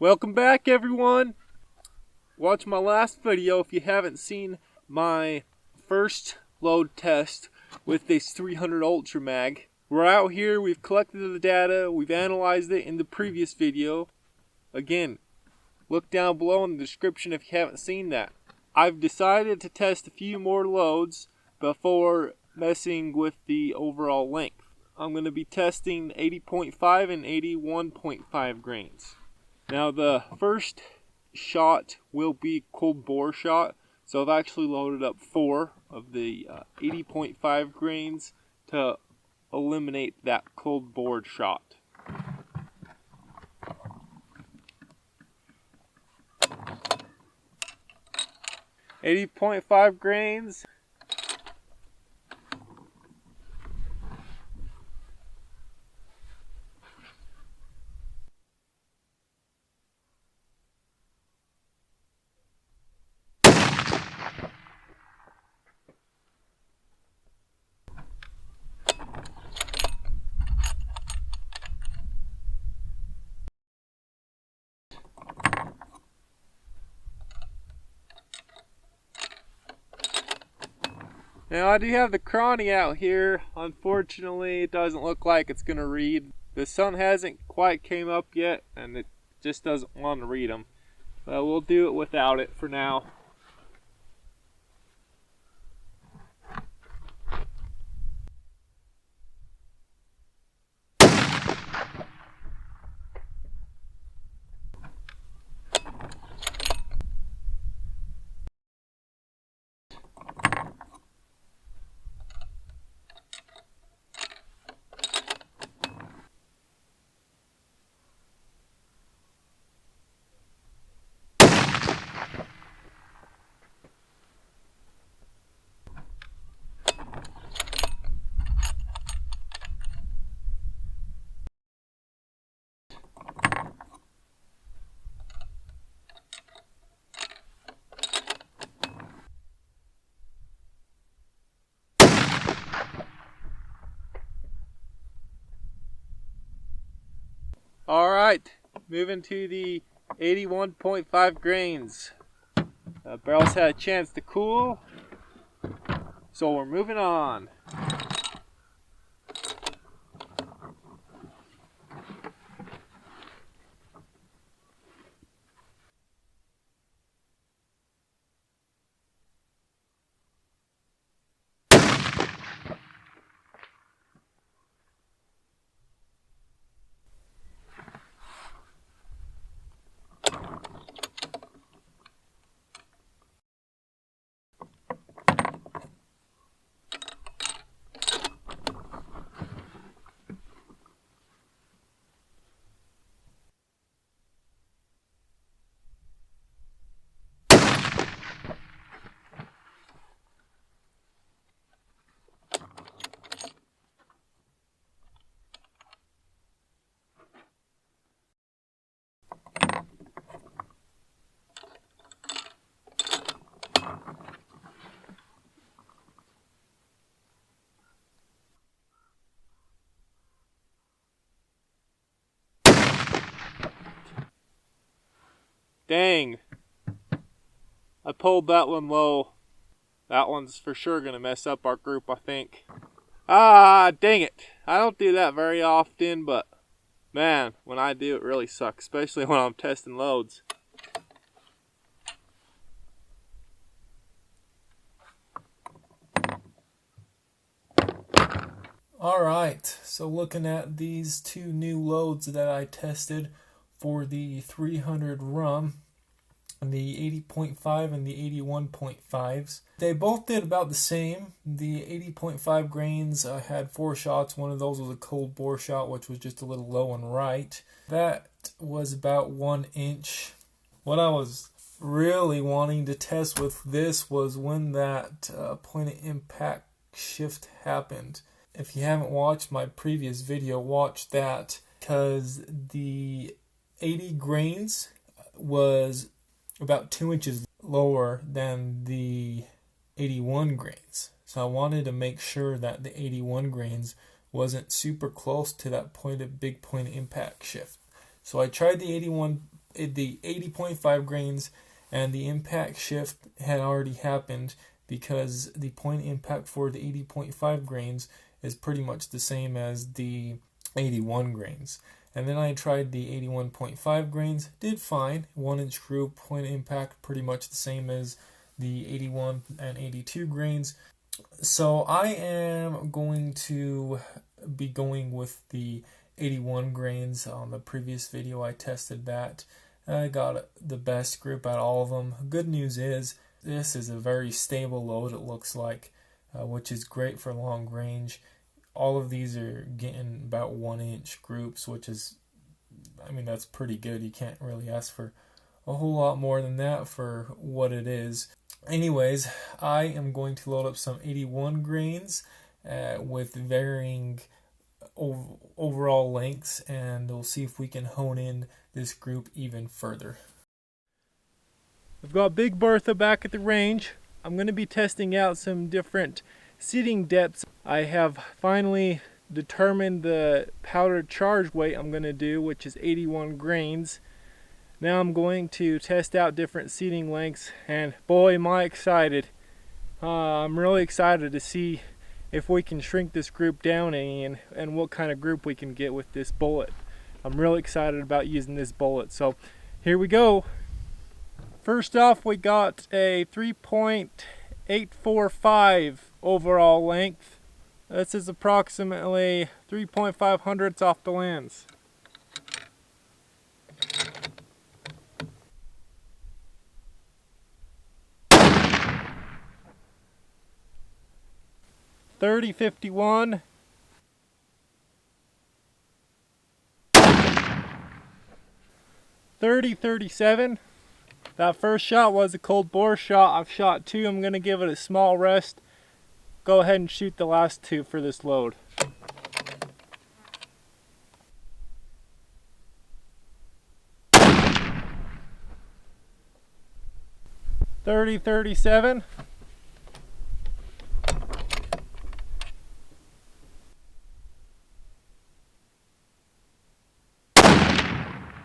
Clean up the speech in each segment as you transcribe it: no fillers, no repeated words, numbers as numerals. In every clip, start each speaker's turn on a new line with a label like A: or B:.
A: Welcome back, everyone. Watch my last video if you haven't seen my first load test with this 300 Ultra Mag. We're out here, we've collected the data, we've analyzed it in the previous video. Again, look down below in the description if you haven't seen that. I've decided to test a few more loads before messing with the overall length. I'm going to be testing 80.5 and 81.5 grains. Now the first shot will be cold bore shot, so I've actually loaded up 4 of the 80.5 grains to eliminate that cold bore shot. .5 grains. Now I do have the chrony out here. Unfortunately, it doesn't look like it's going to read. The sun hasn't quite came up yet, and it just doesn't want to read them. But we'll do it without it for now. Alright, moving to the 81.5 grains. Barrel's had a chance to cool, so we're moving on. Dang, I pulled that one low. That one's for sure gonna mess up our group, I think. Ah, dang it. I don't do that very often, but man, when I do, it really sucks, especially when I'm testing loads.
B: Alright, so looking at these 2 new loads that I tested for the 300 rum, the 80.5 and the 81.5s. They both did about the same. The 80.5 grains, I had 4 shots. One of those was a cold bore shot, which was just a little low and right. That was about 1 inch. What I was really wanting to test with this was when that point of impact shift happened. If you haven't watched my previous video, watch that, because the 80 grains was about 2 inches lower than the 81 grains. So I wanted to make sure that the 81 grains wasn't super close to that big point of impact shift. So I tried the the 80.5 grains, and the impact shift had already happened because the point impact for the 80.5 grains is pretty much the same as the 81 grains. And then I tried the 81.5 grains, did fine. 1-inch group, point impact pretty much the same as the 81 and 82 grains. So I am going to be going with the 81 grains. On the previous video I tested that. I got the best group out of all of them. Good news is this is a very stable load, it looks like, which is great for long range. All of these are getting about 1-inch groups, which is, I mean, that's pretty good. You can't really ask for a whole lot more than that for what it is. Anyways, I am going to load up some 81 grains with varying overall lengths, and we'll see if we can hone in this group even further.
A: I've got Big Bertha back at the range. I'm going to be testing out some different seating depths. I have finally determined the powder charge weight I'm going to do, which is 81 grains. Now I'm going to test out different seating lengths, and boy am I excited. I'm really excited to see if we can shrink this group down and what kind of group we can get with this bullet. I'm really excited about using this bullet, so here we go. First off, we got a 3.845 overall length. This is approximately 3.5 hundredths off the lens. .30-51. .30-37. That first shot was a cold bore shot. I've shot 2. I'm going to give it a small rest. Go ahead and shoot the last 2 for this load. .30-37.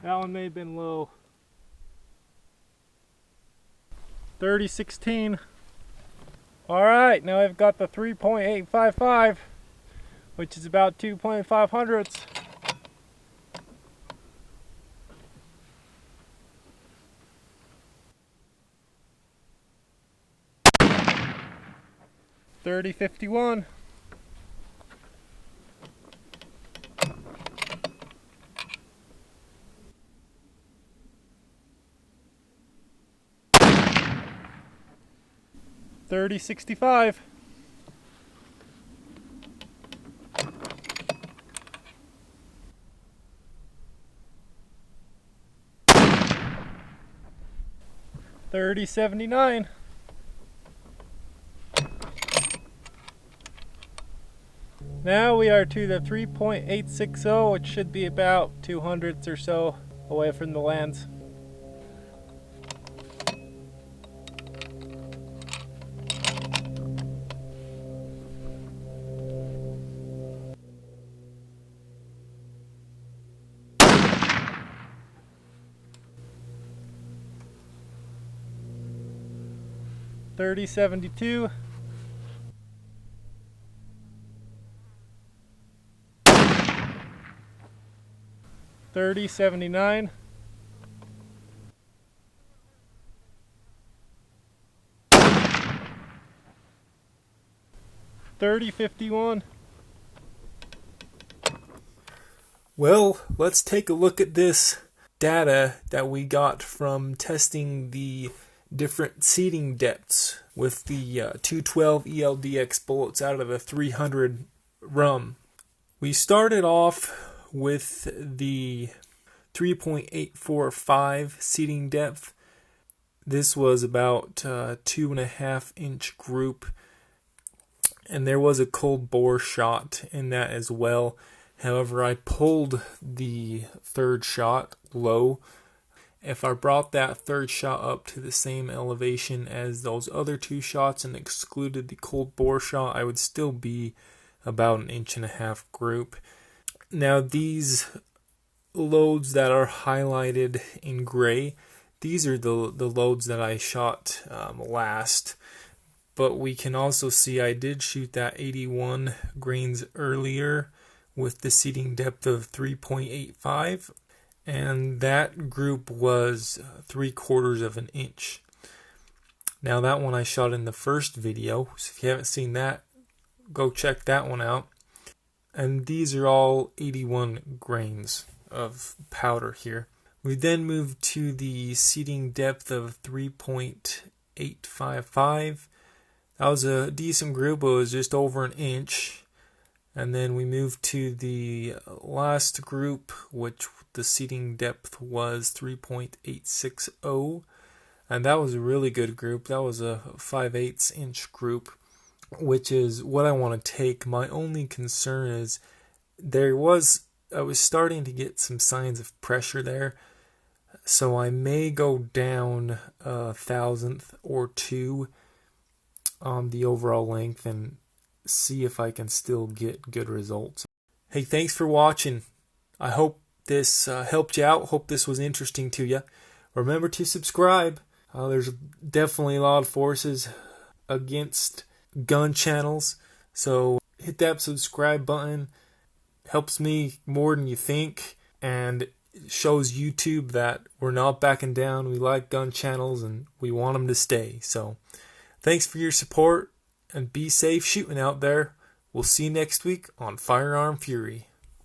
A: That one may have been low. .30-16. Alright, now I've got the 3.855, which is about 2.5 hundredths. .30-51. .30-65. .30-79. Now we are to the 3.860, which should be about 2 hundredths or so away from the lens. .30-72. .30-79. .30-51.
B: Well, let's take a look at this data that we got from testing the different seating depths with the 212 ELD-X bullets out of the 300 rum. We started off with the 3.845 seating depth. This was about 2.5 inch group, and there was a cold bore shot in that as well. However, I pulled the third shot low. If I brought that third shot up to the same elevation as those other 2 shots and excluded the cold bore shot, I would still be about 1.5 inch group. Now these loads that are highlighted in gray, these are the loads that I shot last. But we can also see I did shoot that 81 grains earlier with the seating depth of 3.85, and that group was 3/4 of an inch. Now that one I shot in the first video, so if you haven't seen that, go check that one out. And these are all 81 grains of powder here. We then moved to the seating depth of 3.855. That was a decent group, it was just over an inch. And then we moved to the last group, which the seating depth was 3.860. And that was a really good group. That was a 5/8 inch group, which is what I want to take. My only concern is I was starting to get some signs of pressure there. So I may go down a thousandth or two on the overall length and see if I can still get good results. Hey, thanks for watching. I hope this helped you out. Hope this was interesting to you. Remember to subscribe. There's definitely a lot of forces against gun channels, so hit that subscribe button. Helps me more than you think, and shows YouTube that we're not backing down. We like gun channels and we want them to stay. So thanks for your support, and be safe shooting out there. We'll see you next week on Firearm Fury.